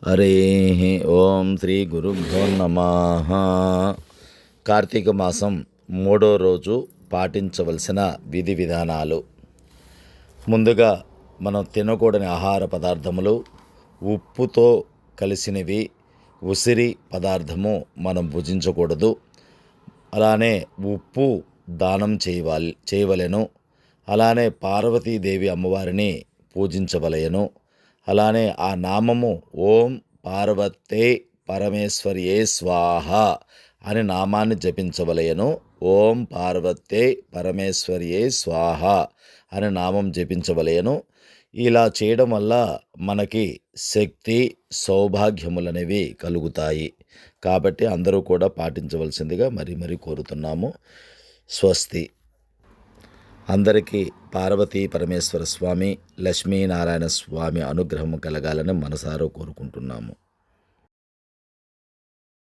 హరి ఓం శ్రీ గురుభ్యో నమః. కార్తీక మాసం 3వ రోజు పాటించవలసిన విధి విధానాలు. ముందుగా మనం తినకూడని ఆహార పదార్థములు, ఉప్పుతో కలిసినవి, ఉసిరి పదార్థము మనం భుజించకూడదు. అలానే ఉప్పు దానం చేయవలెను. అలానే పార్వతీదేవి అమ్మవారిని పూజించవలయను. అలానే ఆ నామము ఓం పార్వతే పరమేశ్వర్యే స్వాహ అనే నామాన్ని జపించవలయను. ఓం పార్వతే పరమేశ్వర్యే స్వాహ అనే నామం జపించవలయను. ఇలా చేయడం వల్ల మనకి శక్తి, సౌభాగ్యములనేవి కలుగుతాయి. కాబట్టి అందరూ కూడా పాటించవలసిందిగా మరీ కోరుతున్నాము. స్వస్తి. అందరికీ పార్వతీ పరమేశ్వర స్వామి, లక్ష్మీనారాయణ స్వామి అనుగ్రహము కలగాలని మనసారా కోరుకుంటున్నాము.